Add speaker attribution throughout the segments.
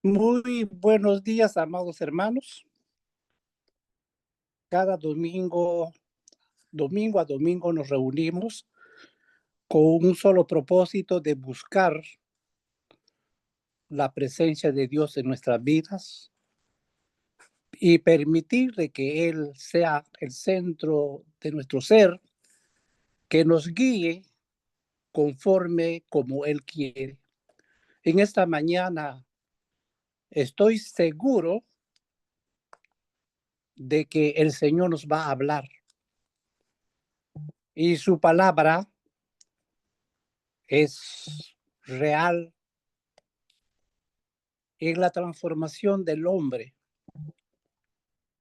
Speaker 1: Muy buenos días, amados hermanos. Cada domingo a domingo nos reunimos con un solo propósito de buscar la presencia de Dios en nuestras vidas y permitirle que Él sea el centro de nuestro ser, que nos guíe conforme como Él quiere. En esta mañana estoy seguro de que el Señor nos va a hablar y su palabra es real en la transformación del hombre.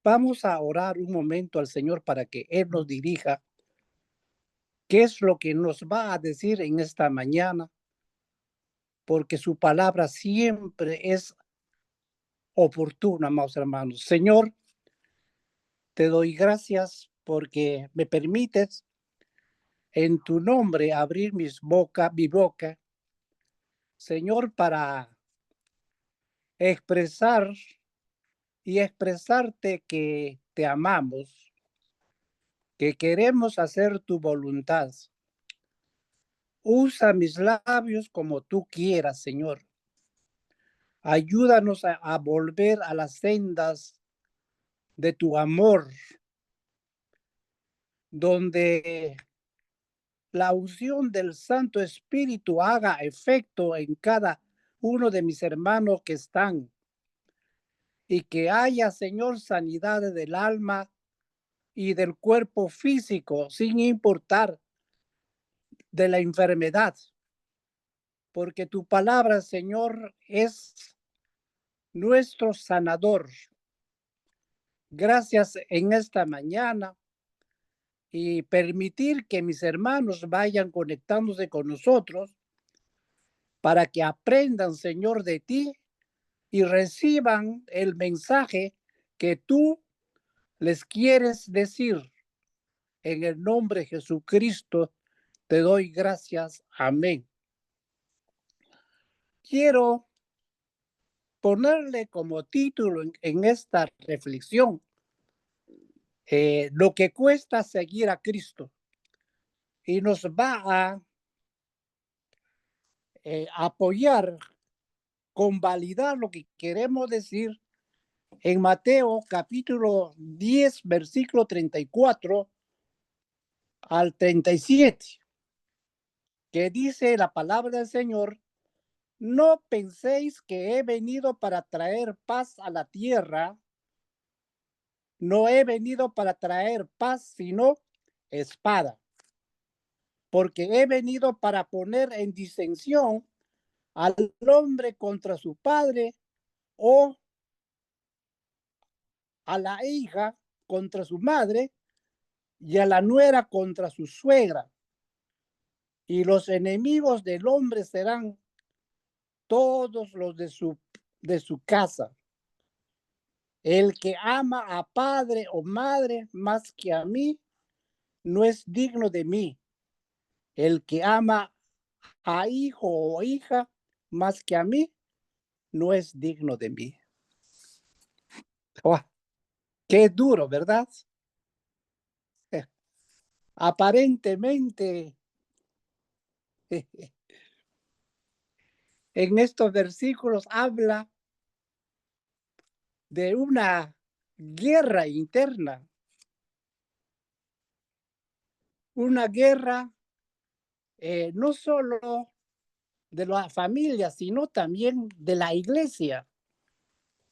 Speaker 1: Vamos a orar un momento al Señor para que Él nos dirija qué es lo que nos va a decir en esta mañana, porque su palabra siempre es oportuna, amados hermanos. Señor, te doy gracias porque me permites en tu nombre abrir mi boca, Señor, para expresar y expresarte que te amamos, que queremos hacer tu voluntad. Usa mis labios como tú quieras, Señor. Ayúdanos a volver a las sendas de tu amor, donde la unción del Santo Espíritu haga efecto en cada uno de mis hermanos que están y que haya, Señor, sanidad del alma y del cuerpo físico, sin importar de la enfermedad, porque tu palabra, Señor, es nuestro sanador. Gracias en esta mañana y permitir que mis hermanos vayan conectándose con nosotros para que aprendan, Señor, de ti y reciban el mensaje que tú les quieres decir. En el nombre de Jesucristo te doy gracias. Amén. Quiero ponerle como título en esta reflexión lo que cuesta seguir a Cristo, y nos va a apoyar, convalidar lo que queremos decir en Mateo capítulo 10, versículo 34 al 37, que dice la palabra del Señor: no penséis que he venido para traer paz a la tierra. No he venido para traer paz, sino espada, porque he venido para poner en disensión al hombre contra su padre, o a la hija contra su madre, y a la nuera contra su suegra. Y los enemigos del hombre serán todos los de su casa. El que ama a padre o madre más que a mí, no es digno de mí. El que ama a hijo o hija más que a mí, no es digno de mí. Oh, qué duro, ¿verdad? Aparentemente, en estos versículos habla de una guerra interna, una guerra no solo de la familia, sino también de la iglesia.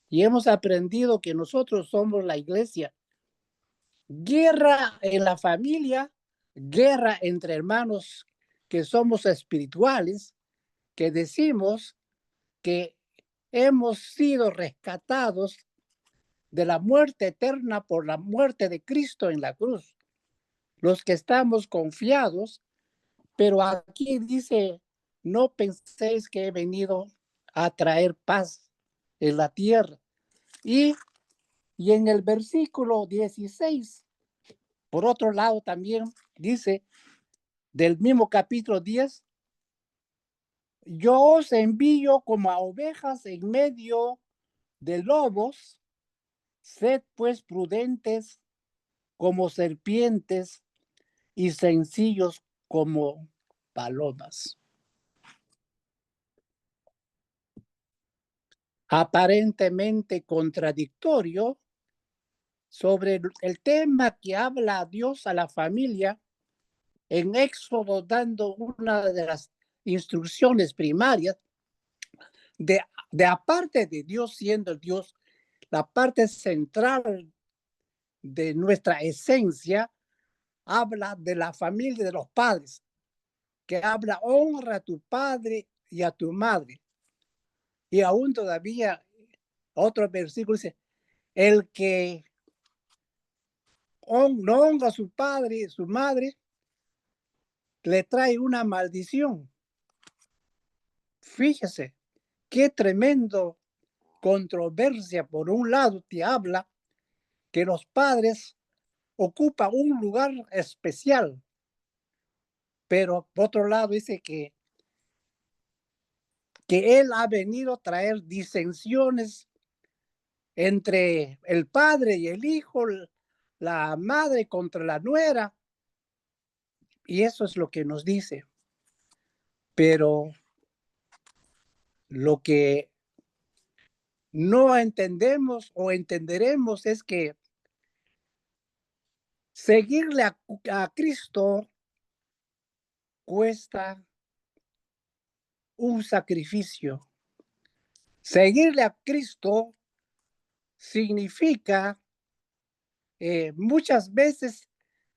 Speaker 1: Y hemos aprendido que nosotros somos la iglesia. Guerra en la familia, guerra entre hermanos que somos espirituales, que decimos que hemos sido rescatados de la muerte eterna por la muerte de Cristo en la cruz. Los que estamos confiados, pero aquí dice: no penséis que he venido a traer paz en la tierra. Y, y en el versículo 16, por otro lado, también dice, del mismo capítulo 10, Yo os envío como a ovejas en medio de lobos. Sed pues prudentes como serpientes y sencillos como palomas. Aparentemente contradictorio sobre el tema que habla Dios a la familia en Éxodo, dando una de las instrucciones primarias de, de aparte de Dios siendo Dios, la parte central de nuestra esencia, habla de la familia de los padres, que habla honra a tu padre y a tu madre. Y aún todavía otro versículo dice, el que no honra a su padre y su madre, le trae una maldición. Fíjese, qué tremendo controversia. Por un lado te habla que los padres ocupan un lugar especial, pero por otro lado dice que él ha venido a traer disensiones entre el padre y el hijo, la madre contra la nuera, y eso es lo que nos dice. Pero lo que no entendemos o entenderemos es que seguirle a Cristo cuesta un sacrificio. Seguirle a Cristo significa muchas veces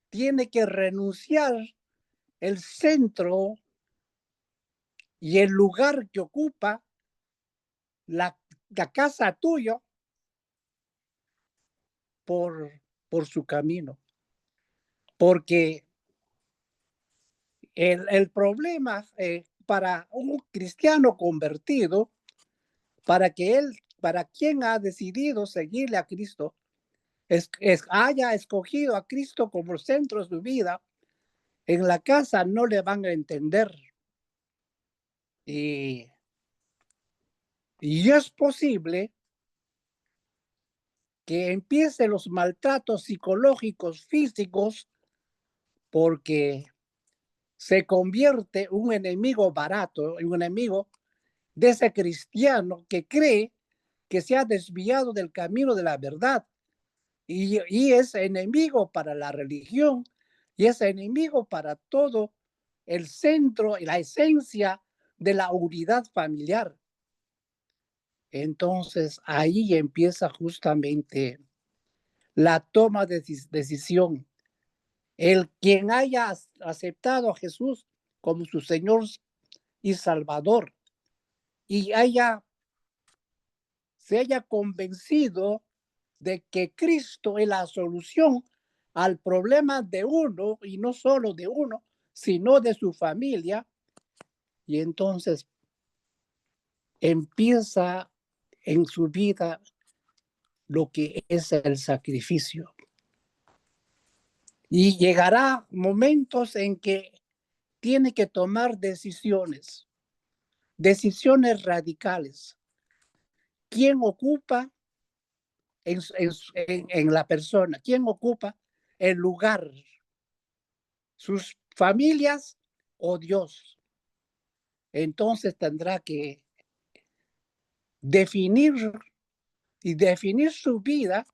Speaker 1: tiene que renunciar el centro y el lugar que ocupa la, la casa tuya por, por su camino. Porque el problema para un cristiano convertido, para quien ha decidido seguirle a Cristo, haya escogido a Cristo como el centro de su vida, en la casa no le van a entender. Y, y es posible que empiecen los maltratos psicológicos, físicos, porque se convierte un enemigo barato, en un enemigo de ese cristiano que cree que se ha desviado del camino de la verdad y es enemigo para la religión y es enemigo para todo el centro y la esencia de la unidad familiar. Entonces ahí empieza justamente la toma de decisión. El quien haya aceptado a Jesús como su Señor y Salvador y se haya convencido de que Cristo es la solución al problema de uno y no solo de uno, sino de su familia. Y entonces empieza en su vida lo que es el sacrificio. Y llegará momentos en que tiene que tomar decisiones, decisiones radicales. ¿Quién ocupa en la persona? ¿Quién ocupa el lugar? ¿Sus familias o Dios? Entonces tendrá que definir definir su vida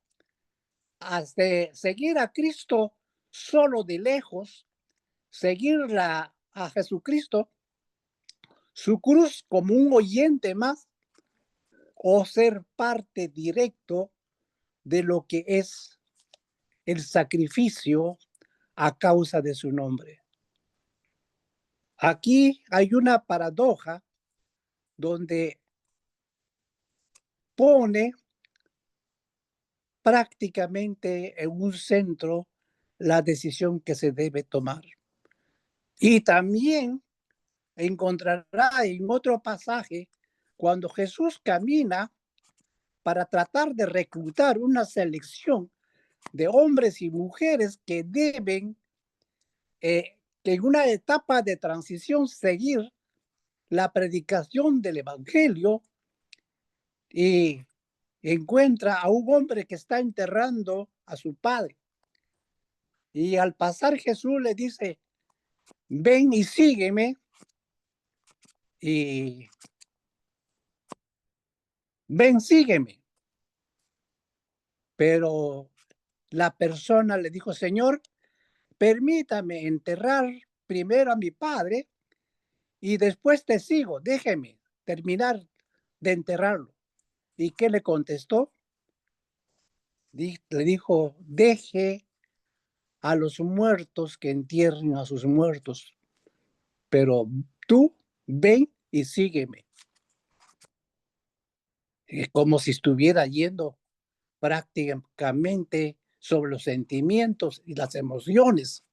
Speaker 1: hasta seguir a Cristo solo de lejos, seguirla a Jesucristo, su cruz como un oyente más, o ser parte directo de lo que es el sacrificio a causa de su nombre. Aquí hay una paradoja donde pone prácticamente en un centro la decisión que se debe tomar. Y también encontrará en otro pasaje cuando Jesús camina para tratar de reclutar una selección de hombres y mujeres que deben, que en una etapa de transición, seguir la predicación del evangelio y encuentra a un hombre que está enterrando a su padre. Y al pasar Jesús le dice, ven y sígueme. Y ven, sígueme. Pero la persona le dijo, Señor, permítame enterrar primero a mi padre y después te sigo. Déjeme terminar de enterrarlo. ¿Y qué le contestó? Le dijo, deje a los muertos que entierren a sus muertos, pero tú ven y sígueme. Es como si estuviera yendo prácticamente sobre los sentimientos y las emociones.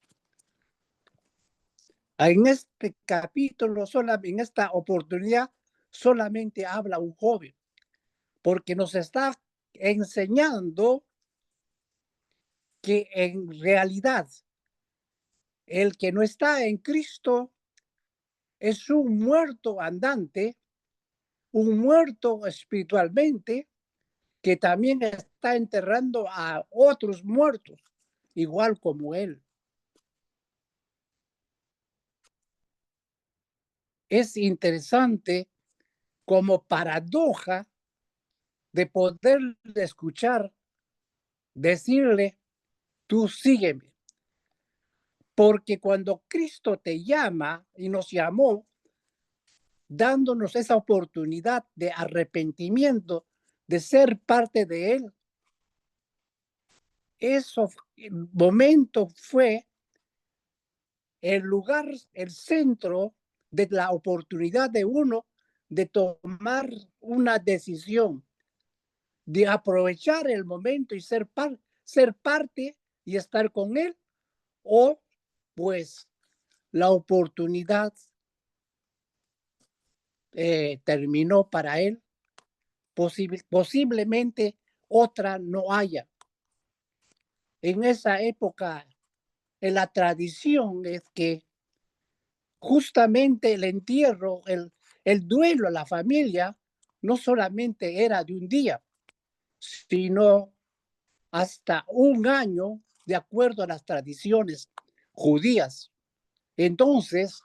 Speaker 1: En este capítulo, en esta oportunidad, solamente habla un joven, porque nos está enseñando que en realidad el que no está en Cristo es un muerto andante, un muerto espiritualmente, que también está enterrando a otros muertos, igual como él. Es interesante como paradoja de poder escuchar, decirle, tú sígueme. Porque cuando Cristo te llama y nos llamó, dándonos esa oportunidad de arrepentimiento, de ser parte de Él, eso, el momento fue el lugar, el centro de la oportunidad de uno de tomar una decisión, de aprovechar el momento y ser parte y estar con Él, o pues la oportunidad terminó para Él, posiblemente otra no haya. En esa época, en la tradición es que justamente el entierro, el duelo a la familia, no solamente era de un día, sino hasta un año, de acuerdo a las tradiciones judías. Entonces,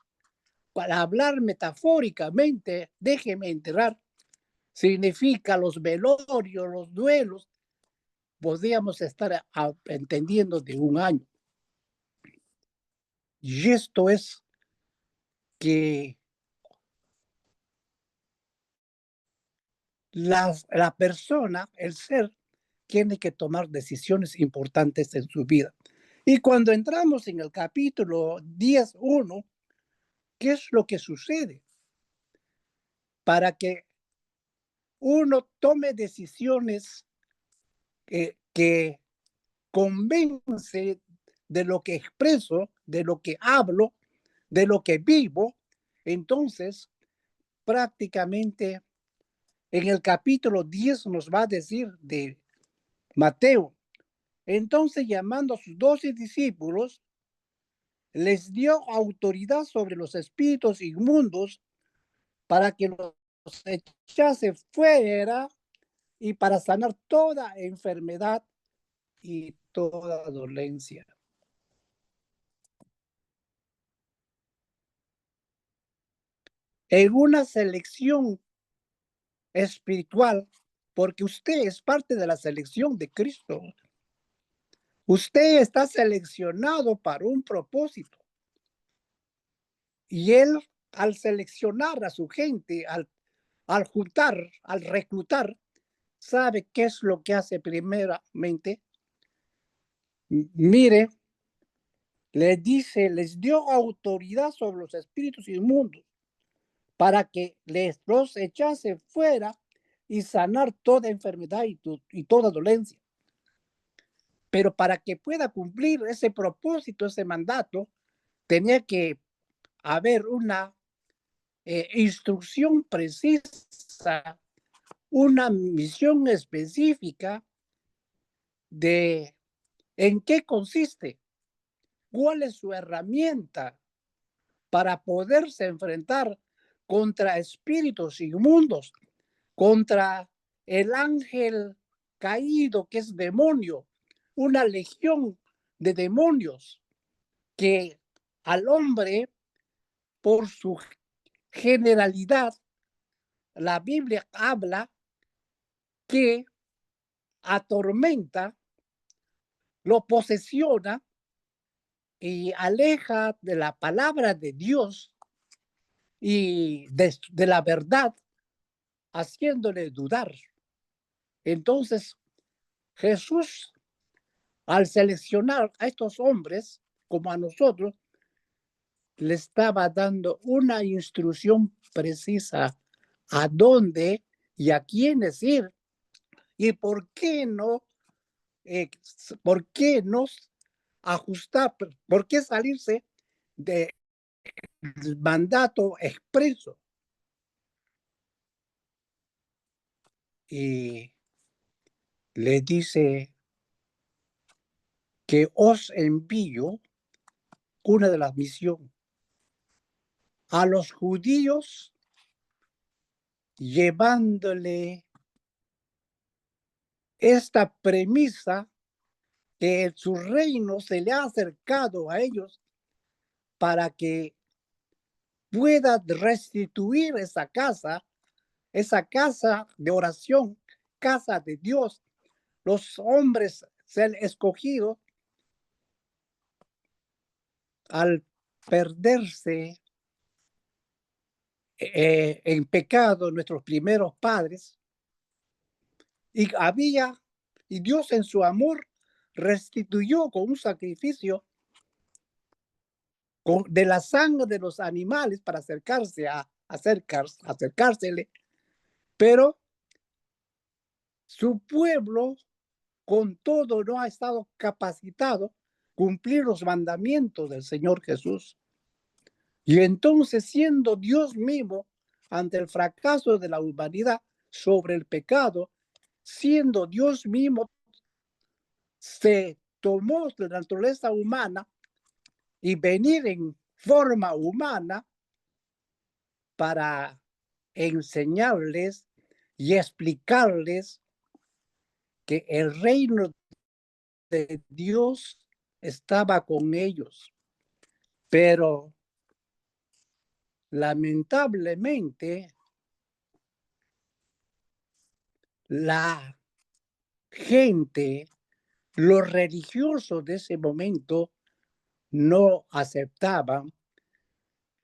Speaker 1: para hablar metafóricamente, déjeme enterrar, significa los velorios, los duelos, podríamos estar entendiendo de un año. Y esto es que la persona, el ser, tiene que tomar decisiones importantes en su vida. Y cuando entramos en el capítulo 10.1, ¿qué es lo que sucede? Para que uno tome decisiones que convence de lo que expreso, de lo que hablo, de lo que vivo, entonces prácticamente en el capítulo 10 nos va a decir de Mateo. Entonces, llamando a sus 12 discípulos, les dio autoridad sobre los espíritus inmundos para que los echase fuera y para sanar toda enfermedad y toda dolencia. En una selección espiritual, porque usted es parte de la selección de Cristo. Usted está seleccionado para un propósito. Y él, al seleccionar a su gente, al juntar, al reclutar, sabe qué es lo que hace primeramente. Mire, les dice, les dio autoridad sobre los espíritus inmundos para que los echase fuera y sanar toda enfermedad y toda dolencia. Pero para que pueda cumplir ese propósito, ese mandato, tenía que haber una instrucción precisa, una misión específica de en qué consiste, cuál es su herramienta para poderse enfrentar contra espíritus inmundos, contra el ángel caído que es demonio, una legión de demonios que al hombre, por su generalidad, la Biblia habla que atormenta, lo posesiona y aleja de la palabra de Dios y de la verdad, haciéndole dudar. Entonces, Jesús, al seleccionar a estos hombres, como a nosotros, le estaba dando una instrucción precisa a dónde y a quiénes ir y por qué no ajustar, por qué salirse del mandato expreso. Y le dice que os envío una de las misiones a los judíos, llevándole esta premisa que su reino se le ha acercado a ellos para que pueda restituir esa casa de oración, casa de Dios. Los hombres ser escogidos al perderse en pecado nuestros primeros padres, y Dios en su amor restituyó con un sacrificio de la sangre de los animales para acercársele, pero su pueblo con todo no ha estado capacitado a cumplir los mandamientos del Señor Jesús. Y entonces, siendo Dios mismo, ante el fracaso de la humanidad sobre el pecado, siendo Dios mismo, se tomó de la naturaleza humana y venir en forma humana para enseñarles y explicarles que el reino de Dios estaba con ellos. Pero lamentablemente la gente, los religiosos de ese momento, no aceptaban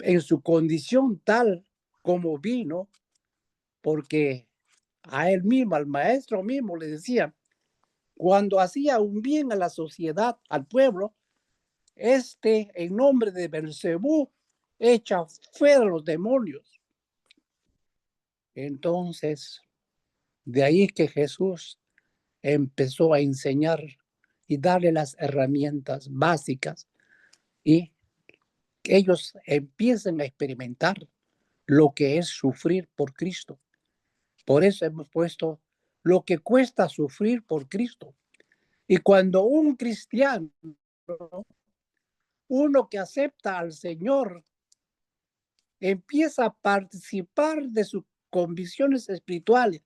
Speaker 1: en su condición tal como vino, porque a él mismo, al maestro mismo, le decía, cuando hacía un bien a la sociedad, al pueblo, en nombre de Belcebú, echa fuera los demonios. Entonces, de ahí que Jesús empezó a enseñar y darle las herramientas básicas, y ellos empiezan a experimentar lo que es sufrir por Cristo. Por eso hemos puesto lo que cuesta sufrir por Cristo. Y cuando un cristiano, uno que acepta al Señor, empieza a participar de sus convicciones espirituales,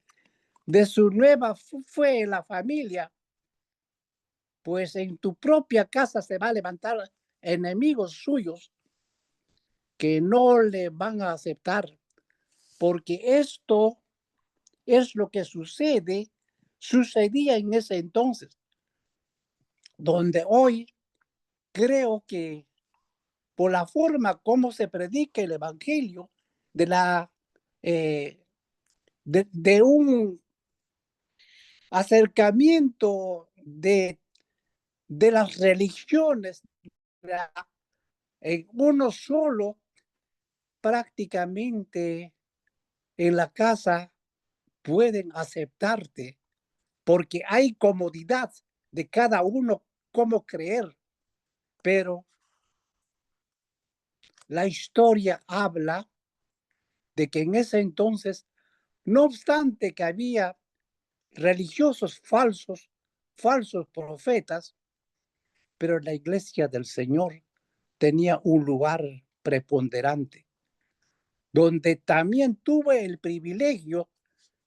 Speaker 1: de su nueva fe en la familia, pues en tu propia casa se va a levantar enemigos suyos que no le van a aceptar, porque esto es lo que sucedía en ese entonces, donde hoy creo que por la forma como se predica el evangelio, de la de un acercamiento de las religiones en uno solo, prácticamente en la casa pueden aceptarte porque hay comodidad de cada uno cómo creer, pero la historia habla de que en ese entonces, no obstante que había religiosos falsos profetas, pero la iglesia del Señor tenía un lugar preponderante. donde también tuve el privilegio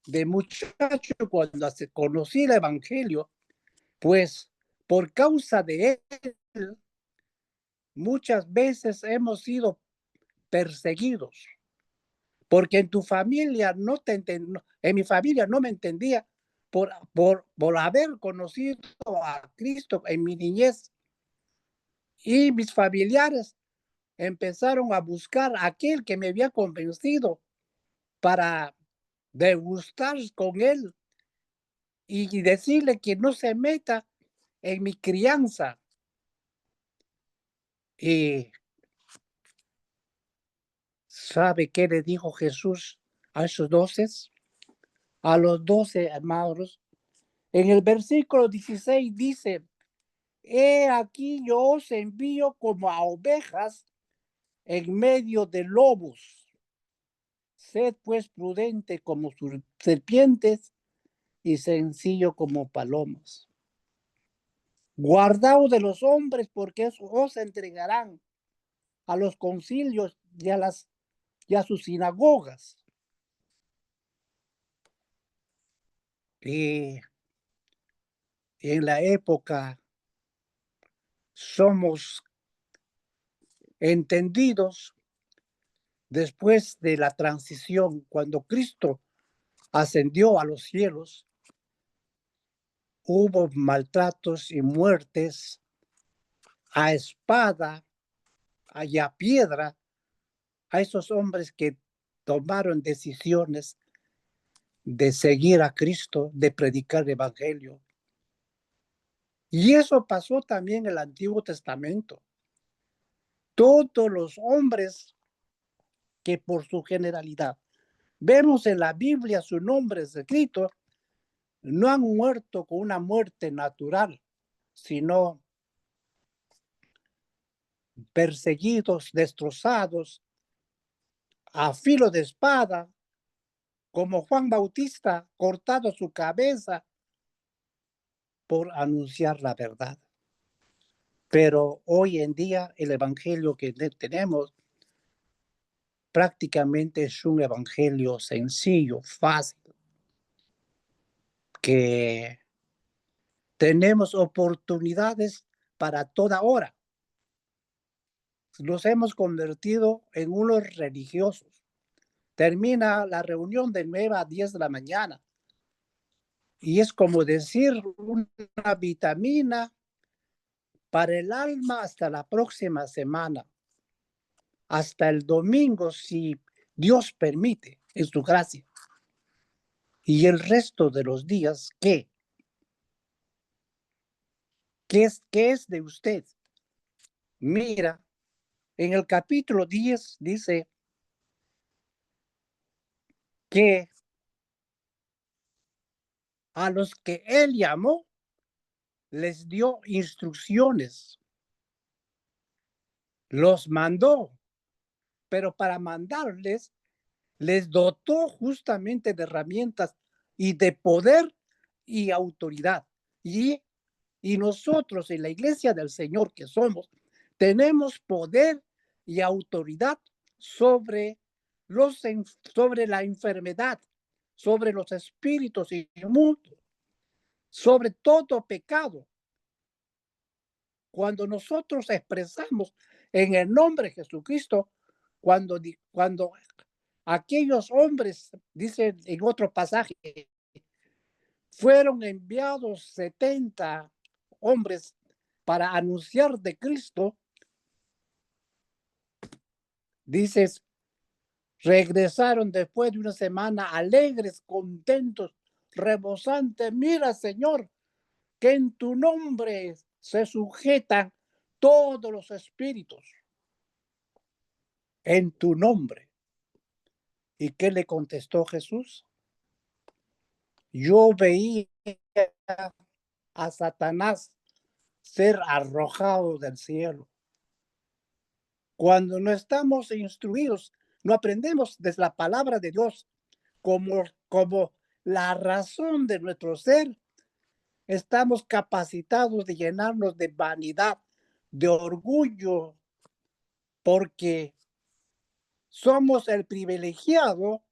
Speaker 1: de muchacho cuando conocí el Evangelio, pues por causa de él muchas veces hemos sido perseguidos, porque en tu familia no te en mi familia no me entendía por haber conocido a Cristo en mi niñez, y mis familiares empezaron a buscar a aquel que me había convencido para degustar con él y decirle que no se meta en mi crianza. Y ¿sabe qué le dijo Jesús a esos 12? A los 12 hermanos. En el versículo 16 dice: he aquí yo os envío como a ovejas en medio de lobos. Sed pues prudente como serpientes y sencillo como palomas. Guardaos de los hombres, porque os entregarán a los concilios y a sus sinagogas. Y en la época somos entendidos después de la transición, cuando Cristo ascendió a los cielos, hubo maltratos y muertes a espada y a piedra a esos hombres que tomaron decisiones de seguir a Cristo, de predicar el Evangelio. Y eso pasó también en el Antiguo Testamento. Todos los hombres que por su generalidad vemos en la Biblia su nombre escrito, no han muerto con una muerte natural, sino perseguidos, destrozados, a filo de espada, como Juan Bautista, cortado su cabeza por anunciar la verdad. Pero hoy en día el evangelio que tenemos prácticamente es un evangelio sencillo, fácil, que tenemos oportunidades para toda hora. Nos hemos convertido en unos religiosos. Termina la reunión de 9 a 10 de la mañana y es como decir una vitamina para el alma hasta la próxima semana, hasta el domingo, si Dios permite, en su gracia. Y el resto de los días, ¿qué? ¿Qué es de usted? Mira, en el capítulo 10 dice que a los que él llamó, les dio instrucciones, los mandó, pero para mandarles, les dotó justamente de herramientas y de poder y autoridad. Y nosotros en la iglesia del Señor que somos, tenemos poder y autoridad sobre, sobre la enfermedad, sobre los espíritus inmundos, sobre todo pecado. Cuando nosotros expresamos en el nombre de Jesucristo, cuando aquellos hombres, dice en otro pasaje, fueron enviados 70 hombres para anunciar de Cristo, dices, regresaron después de una semana alegres, contentos, rebosantes. Mira, Señor, que en tu nombre se sujetan todos los espíritus. En tu nombre. ¿Y qué le contestó Jesús? Yo veía a Satanás ser arrojado del cielo. Cuando no estamos instruidos, no aprendemos de la palabra de Dios como la razón de nuestro ser, estamos capacitados de llenarnos de vanidad, de orgullo, porque somos el privilegiado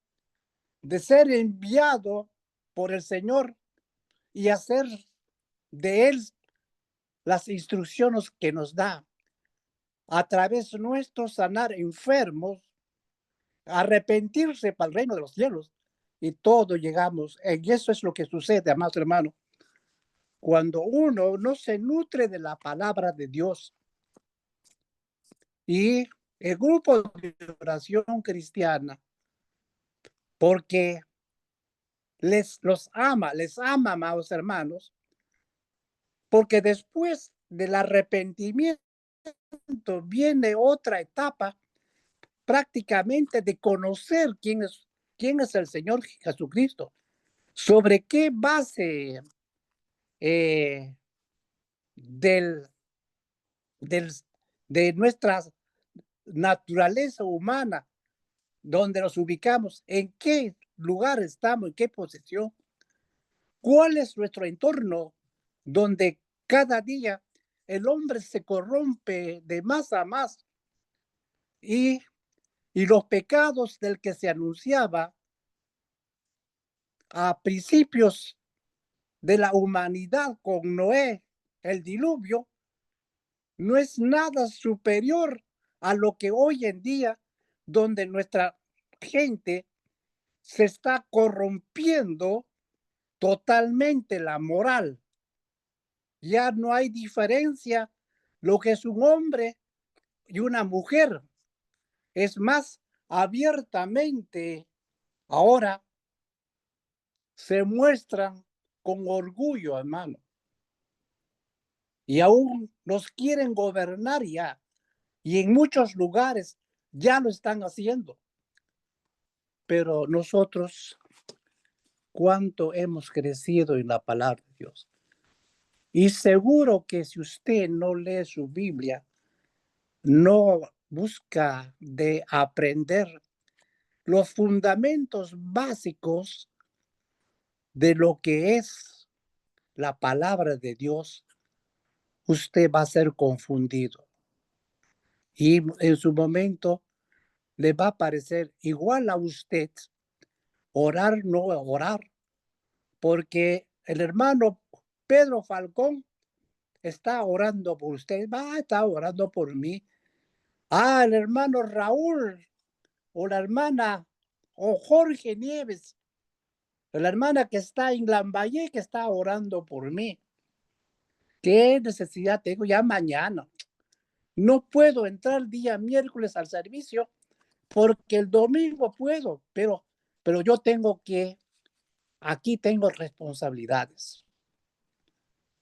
Speaker 1: de ser enviado por el Señor y hacer de Él las instrucciones que nos da. A través nuestro sanar enfermos, arrepentirse para el reino de los cielos. Y todo llegamos. Y eso es lo que sucede, amados hermanos, cuando uno no se nutre de la palabra de Dios. Y el grupo de oración cristiana, porque les ama, amados hermanos, porque después del arrepentimiento viene otra etapa prácticamente de conocer quién es el Señor Jesucristo, sobre qué base eh, del, del, de nuestra naturaleza humana, donde nos ubicamos, en qué lugar estamos, en qué posición, cuál es nuestro entorno, donde cada día el hombre se corrompe de más a más y, y los pecados del que se anunciaba a principios de la humanidad con Noé, el diluvio, no es nada superior a lo que hoy en día, donde nuestra gente se está corrompiendo totalmente la moral. Ya no hay diferencia lo que es un hombre y una mujer. Es más, abiertamente ahora se muestran con orgullo, hermano. Y aún nos quieren gobernar ya. Y en muchos lugares ya lo están haciendo. Pero nosotros, ¿cuánto hemos crecido en la palabra de Dios? Y seguro que si usted no lee su Biblia, no busca de aprender los fundamentos básicos de lo que es la palabra de Dios, usted va a ser confundido. Y en su momento le va a parecer igual a usted orar, no orar, porque el hermano Pedro Falcón está orando por usted, está orando por mí. El hermano Raúl o la hermana o Jorge Nieves, la hermana que está en Lambaye que está orando por mí. ¿Qué necesidad tengo ya mañana? No puedo entrar día miércoles al servicio porque el domingo puedo, pero yo tengo que, aquí tengo responsabilidades.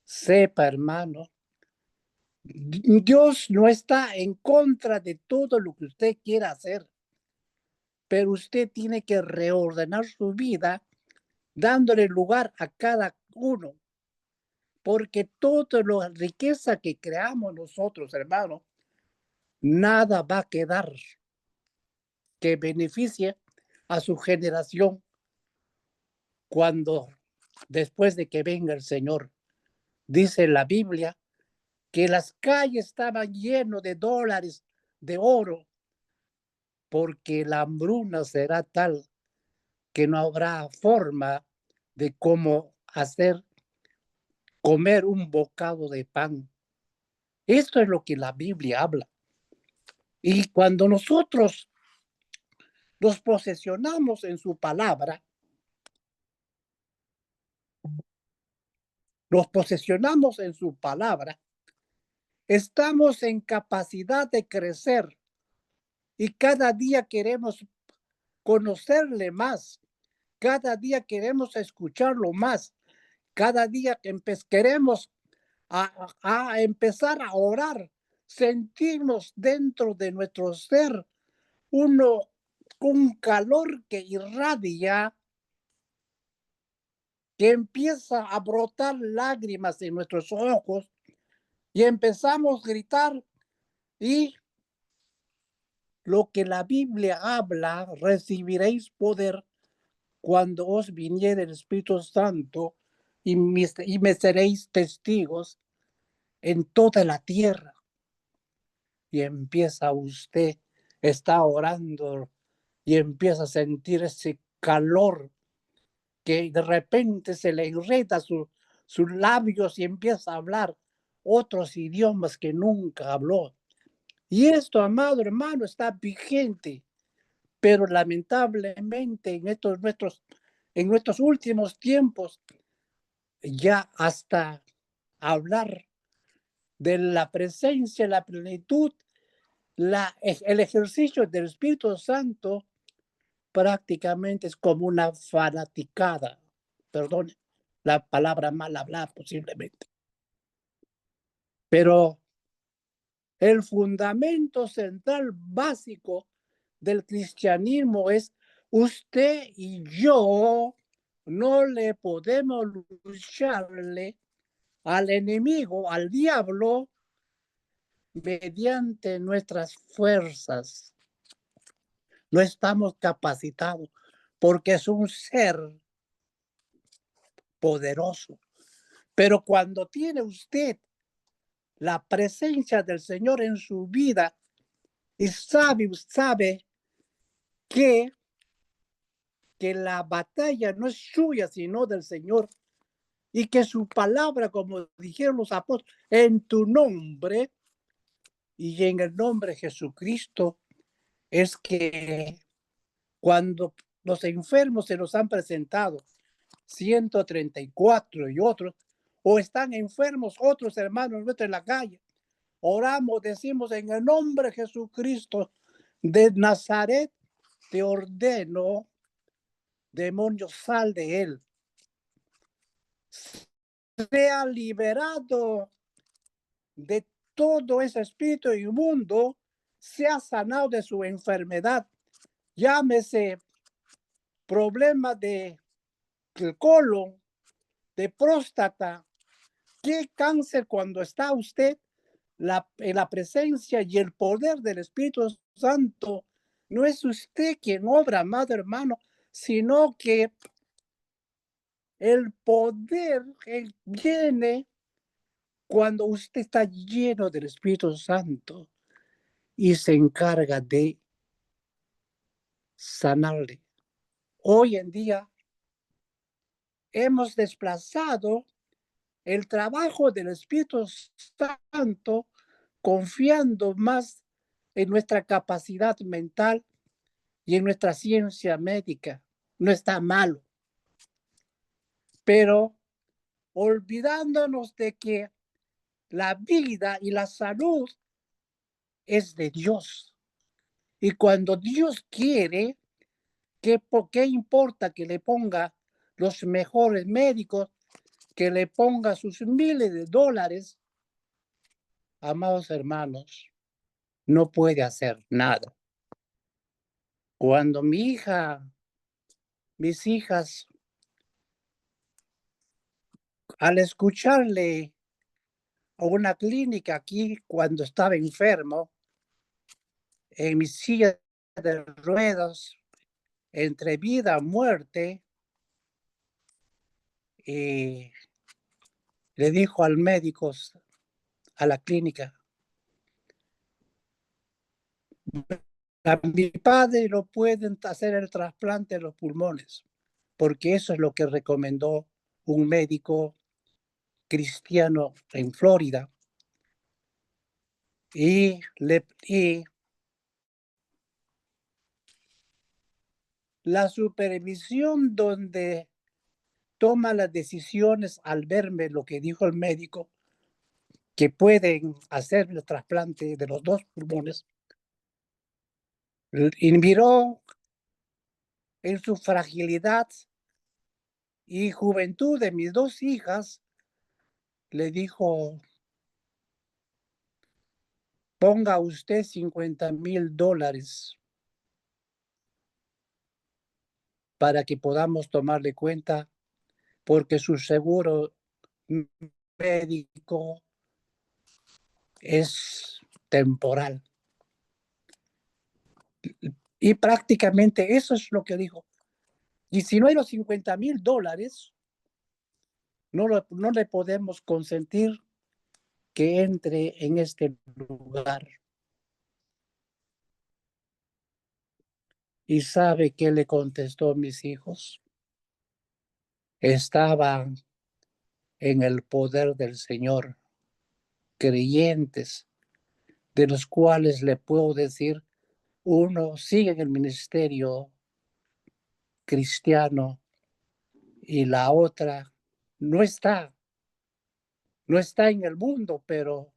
Speaker 1: Sepa, hermano, Dios no está en contra de todo lo que usted quiera hacer, pero usted tiene que reordenar su vida dándole lugar a cada uno, porque toda la riqueza que creamos nosotros, hermano, nada va a quedar que beneficie a su generación cuando después de que venga el Señor. Dice la Biblia que las calles estaban llenas de dólares, de oro, porque la hambruna será tal que no habrá forma de cómo hacer comer un bocado de pan. Esto es lo que la Biblia habla. Y cuando nosotros nos posesionamos en su palabra, estamos en capacidad de crecer y cada día queremos conocerle más, cada día queremos escucharlo más, cada día queremos a empezar a orar, sentirnos dentro de nuestro ser un calor que irradia, que empieza a brotar lágrimas en nuestros ojos y empezamos a gritar y lo que la Biblia habla, recibiréis poder cuando os viniere el Espíritu Santo y me seréis testigos en toda la tierra. Y empieza usted está orando y empieza a sentir ese calor que de repente se le enreda sus labios y empieza a hablar otros idiomas que nunca habló. Y esto, amado hermano, está vigente, pero lamentablemente en nuestros últimos tiempos, ya hasta hablar de la presencia, la plenitud, el ejercicio del Espíritu Santo prácticamente es como una fanaticada. Perdón la palabra mal hablada posiblemente. Pero el fundamento central básico del cristianismo es usted y yo no le podemos lucharle al enemigo, al diablo, mediante nuestras fuerzas. No estamos capacitados porque es un ser poderoso. Pero cuando tiene usted la presencia del Señor en su vida y sabe que, que la batalla no es suya, sino del Señor, y que su palabra, como dijeron los apóstoles, en tu nombre y en el nombre de Jesucristo, es que cuando los enfermos se nos han presentado, 134 y otros, o están enfermos otros hermanos nuestros en la calle, oramos, decimos en el nombre de Jesucristo de Nazaret, te ordeno, demonio, sal de él. Sea liberado de todo ese espíritu inmundo, sea sanado de su enfermedad, llámese problema de colon, de próstata, qué cáncer cuando está usted en la presencia y el poder del Espíritu Santo. No es usted quien obra, amado hermano, sino que el poder viene cuando usted está lleno del Espíritu Santo y se encarga de sanarle. Hoy en día hemos desplazado el trabajo del Espíritu Santo confiando más en nuestra capacidad mental y en nuestra ciencia médica. No está malo, pero olvidándonos de que la vida y la salud es de Dios. Y cuando Dios quiere, ¿por qué importa que le ponga los mejores médicos, que le ponga sus miles de dólares? Amados hermanos, no puede hacer nada. Cuando mis hijas, al escucharle a una clínica aquí cuando estaba enfermo, en mi silla de ruedas, entre vida y muerte, y le dijo al médico, a la clínica, a mi padre no pueden hacer el trasplante de los pulmones, porque eso es lo que recomendó un médico cristiano en Florida. Y la supervisión donde toma las decisiones al verme lo que dijo el médico, que pueden hacer el trasplante de los dos pulmones, y miró en su fragilidad y juventud de mis dos hijas, le dijo, ponga usted $50,000 para que podamos tomarle cuenta, porque su seguro médico es temporal. Y prácticamente eso es lo que dijo. Y si no hay los $50,000, no le podemos consentir que entre en este lugar. ¿Y sabe qué le contestó mis hijos? Estaban en el poder del Señor, creyentes, de los cuales le puedo decir, uno sigue en el ministerio cristiano y la otra no está, no está en el mundo, pero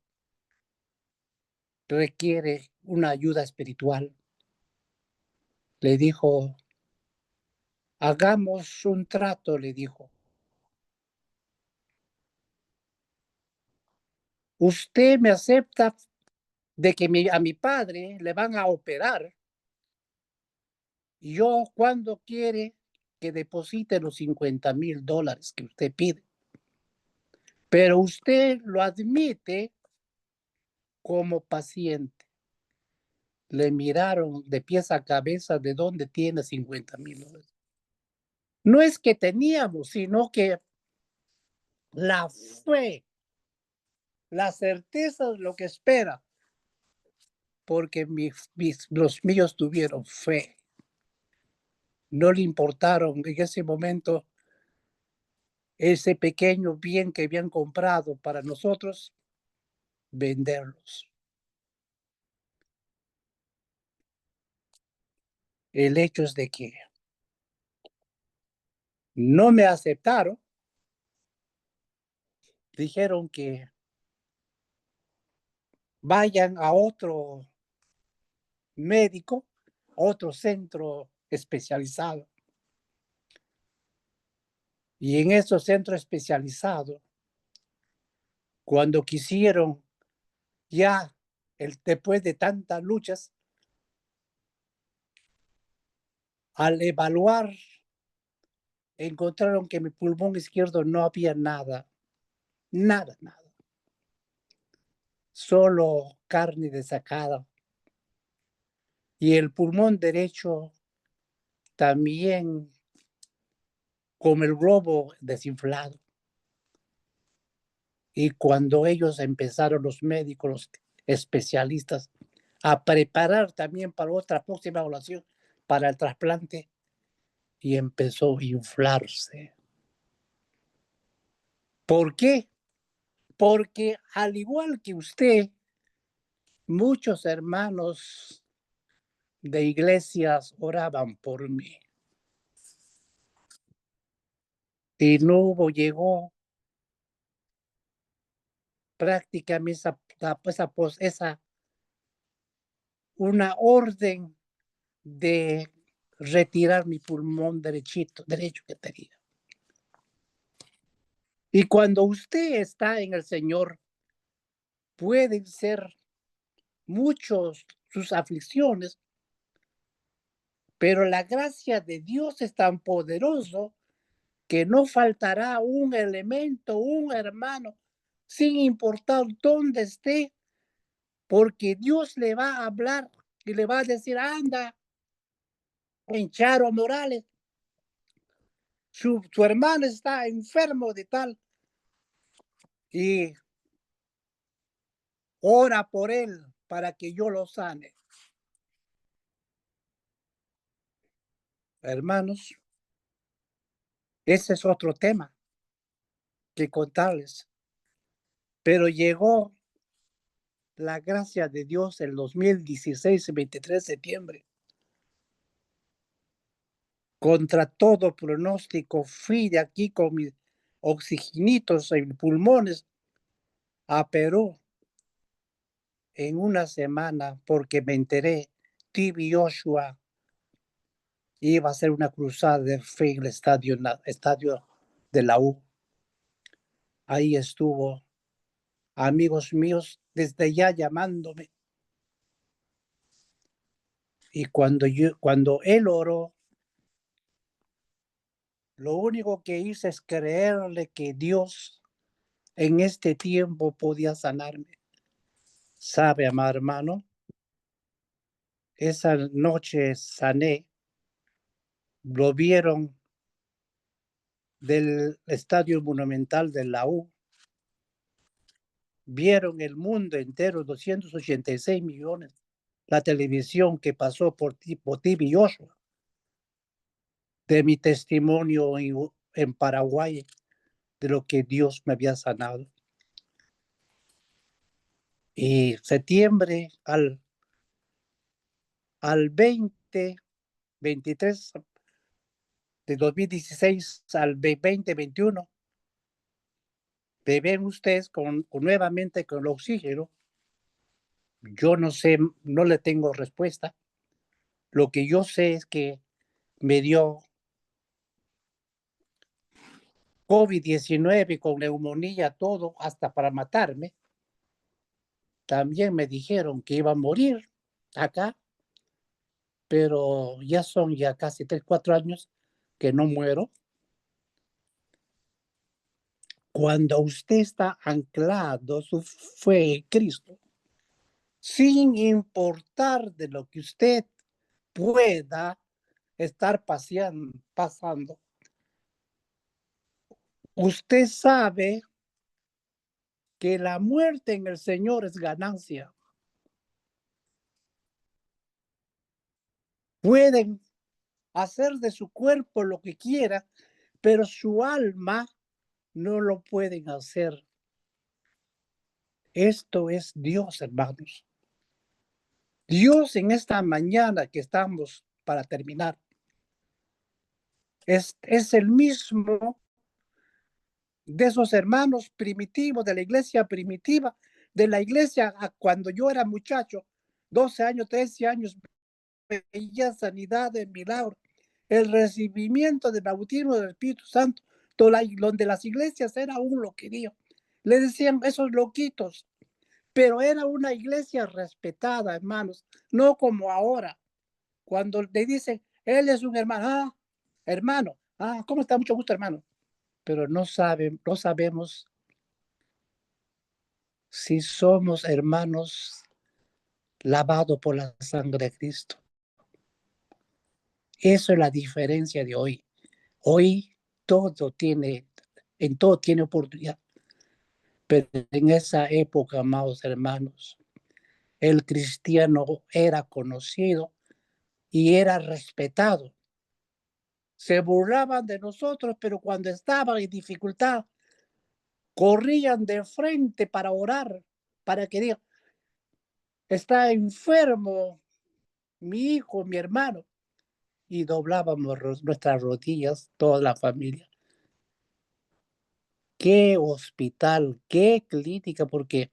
Speaker 1: requiere una ayuda espiritual. Le dijo, hagamos un trato, le dijo. Usted me acepta de que a mi padre le van a operar. Yo cuando quiere que deposite los $50,000 que usted pide. Pero usted lo admite como paciente. Le miraron de pies a cabeza de dónde tiene $50,000. No es que teníamos, sino que la fe, la certeza de lo que espera, porque los míos tuvieron fe. No le importaron en ese momento ese pequeño bien que habían comprado para nosotros, venderlos. El hecho es de que no me aceptaron, dijeron que vayan a otro médico, otro centro especializado. Y en esos centros especializados, cuando quisieron ya, después de tantas luchas, al evaluar, encontraron que mi pulmón izquierdo no había nada, nada, nada. Solo carne desacada. Y el pulmón derecho también como el globo desinflado. Y cuando ellos empezaron, los médicos, los especialistas, a preparar también para otra próxima evaluación, para el trasplante, y empezó a inflarse. ¿Por qué? Porque al igual que usted, muchos hermanos de iglesias oraban por mí. Y no hubo, llegó prácticamente esa una orden de retirar mi pulmón derecho que tenía. Y cuando usted está en el Señor, pueden ser muchos sus aflicciones, pero la gracia de Dios es tan poderoso que no faltará un elemento, un hermano, sin importar dónde esté, porque Dios le va a hablar y le va a decir, anda, en Charo Morales, su hermano está enfermo de tal, y ora por él para que yo lo sane. Hermanos, ese es otro tema que contarles. Pero llegó la gracia de Dios el 2016, el 23 de septiembre. Contra todo pronóstico, fui de aquí con mis oxigenitos en pulmones a Perú en una semana porque me enteré, T.B. Joshua iba a hacer una cruzada de fe en el estadio de la U. Ahí estuvo amigos míos desde ya llamándome. Y cuando él oró, lo único que hice es creerle que Dios en este tiempo podía sanarme. ¿Sabe, amado hermano? Esa noche sané, lo vieron del Estadio Monumental de la U, vieron el mundo entero, 286 millones, la televisión que pasó por TV Joshua. de mi testimonio en Paraguay, de lo que Dios me había sanado. Y septiembre al 23 de 2016 al 2021, me ven ustedes nuevamente con el oxígeno. Yo no sé, no le tengo respuesta. Lo que yo sé es que me dio COVID-19 con neumonía, todo, hasta para matarme. También me dijeron que iba a morir acá, pero ya son ya casi 3, 4 años que no muero. Cuando usted está anclado su fe en Cristo, sin importar de lo que usted pueda estar pasando, usted sabe que la muerte en el Señor es ganancia. Pueden hacer de su cuerpo lo que quiera, pero su alma no lo pueden hacer. Esto es Dios, hermanos. Dios en esta mañana que estamos para terminar, es el mismo de esos hermanos primitivos, de la iglesia primitiva, de la iglesia cuando yo era muchacho, 12 años, 13 años, veía sanidad en milagro, el recibimiento del bautismo del Espíritu Santo, donde las iglesias era un loquerío. Le decían esos loquitos, pero era una iglesia respetada, hermanos, no como ahora, cuando le dicen, él es un hermano, ¿cómo está? Mucho gusto, hermano. Pero no sabemos si somos hermanos lavados por la sangre de Cristo. Eso es la diferencia de hoy. Hoy en todo tiene oportunidad, pero en esa época, amados hermanos, el cristiano era conocido y era respetado. Se burlaban de nosotros, pero cuando estaban en dificultad, corrían de frente para orar, para que digan, está enfermo mi hijo, mi hermano, y doblábamos nuestras rodillas, toda la familia. Qué hospital, qué clínica, porque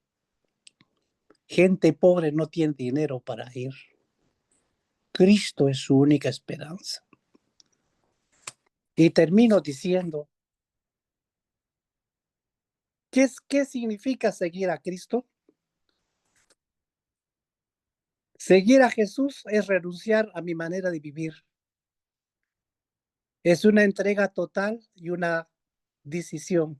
Speaker 1: gente pobre no tiene dinero para ir. Cristo es su única esperanza. Y termino diciendo, ¿qué significa seguir a Cristo? Seguir a Jesús es renunciar a mi manera de vivir. Es una entrega total y una decisión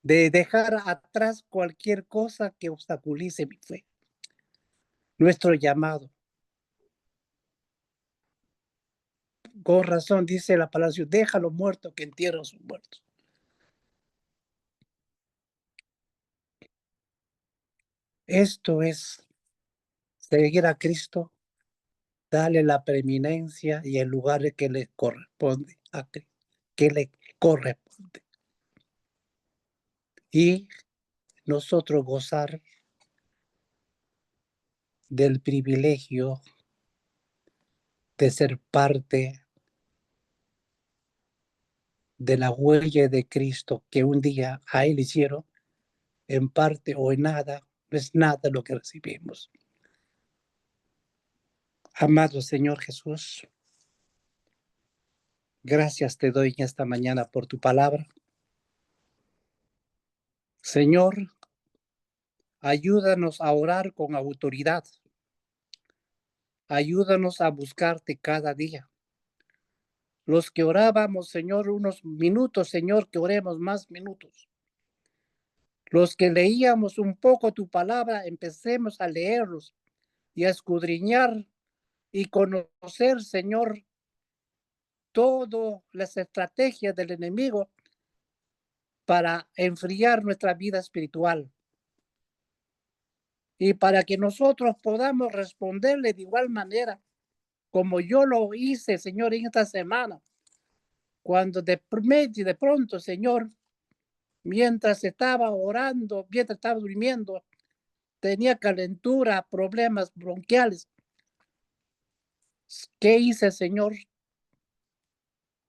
Speaker 1: de dejar atrás cualquier cosa que obstaculice mi fe. Nuestro llamado. Con razón dice la palabra, déjalo muerto que entierren sus muertos. Esto es seguir a Cristo, darle la preeminencia y el lugar que le corresponde a Cristo, que le corresponde. Y nosotros gozar del privilegio de ser parte de la huella de Cristo que un día a Él hicieron, en parte o en nada, no es nada lo que recibimos. Amado Señor Jesús, gracias te doy en esta mañana por tu palabra. Señor, ayúdanos a orar con autoridad. Ayúdanos a buscarte cada día. Los que orábamos, Señor, unos minutos, Señor, que oremos más minutos. Los que leíamos un poco tu palabra, empecemos a leerlos y a escudriñar y conocer, Señor, todas las estrategias del enemigo para enfriar nuestra vida espiritual y para que nosotros podamos responderle de igual manera como yo lo hice, Señor, en esta semana, cuando de pronto, Señor, mientras estaba orando, mientras estaba durmiendo, tenía calentura, problemas bronquiales. ¿Qué hice, Señor?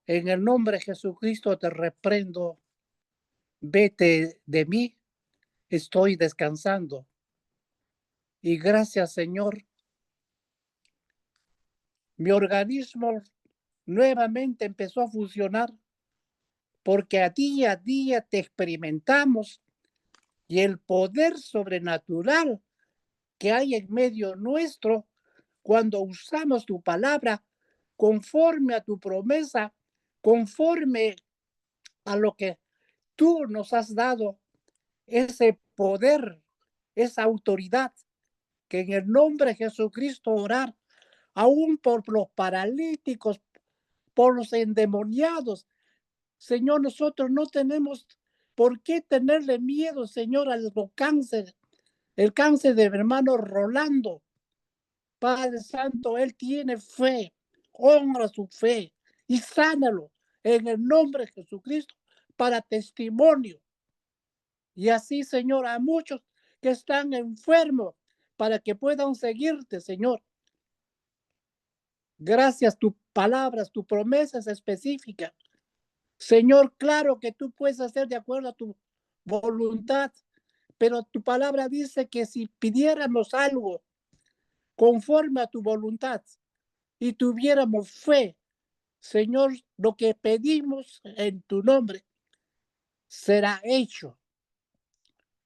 Speaker 1: En el nombre de Jesucristo te reprendo. Vete de mí, estoy descansando. Y gracias, Señor, mi organismo nuevamente empezó a funcionar porque a día te experimentamos y el poder sobrenatural que hay en medio nuestro cuando usamos tu palabra conforme a tu promesa, conforme a lo que tú nos has dado, ese poder, esa autoridad, que en el nombre de Jesucristo orar, aún por los paralíticos, por los endemoniados. Señor, nosotros no tenemos por qué tenerle miedo, Señor, al cáncer, el cáncer de mi hermano Rolando. Padre Santo, él tiene fe, honra su fe y sánalo en el nombre de Jesucristo para testimonio. Y así, Señor, a muchos que están enfermos para que puedan seguirte, Señor. Gracias, tus palabras, tus promesas específicas. Señor, claro que tú puedes hacer de acuerdo a tu voluntad, pero tu palabra dice que si pidiéramos algo conforme a tu voluntad y tuviéramos fe, Señor, lo que pedimos en tu nombre será hecho.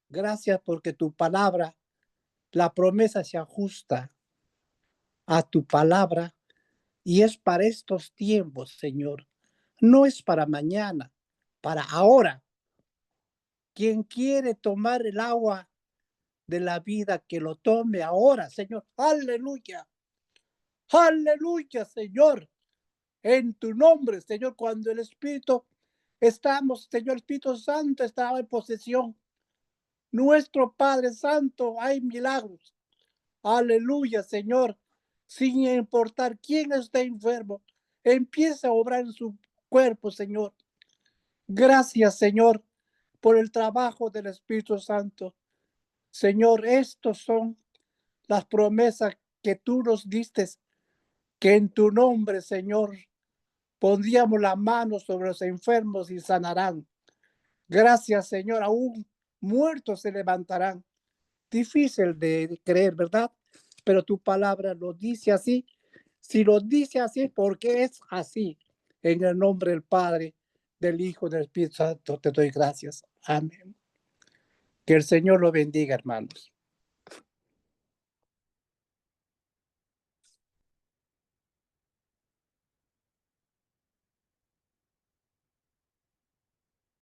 Speaker 1: Gracias porque tu palabra, la promesa se ajusta a tu palabra y es para estos tiempos, Señor. No es para mañana, para ahora. Quien quiere tomar el agua de la vida, que lo tome ahora, Señor. Aleluya. Aleluya, Señor. En tu nombre, Señor, cuando el Espíritu estamos, Señor Espíritu Santo estaba en posesión. Nuestro Padre Santo, hay milagros. Aleluya, Señor. Sin importar quién esté enfermo, empieza a obrar en su cuerpo, Señor. Gracias, Señor, por el trabajo del Espíritu Santo. Señor, estos son las promesas que tú nos diste, que en tu nombre, Señor, pondríamos la mano sobre los enfermos y sanarán. Gracias, Señor, aún muertos se levantarán. Difícil de creer, ¿verdad? Pero tu palabra lo dice así. Si lo dice así, porque es así. En el nombre del Padre, del Hijo, del Espíritu Santo, te doy gracias. Amén. Que el Señor lo bendiga, hermanos.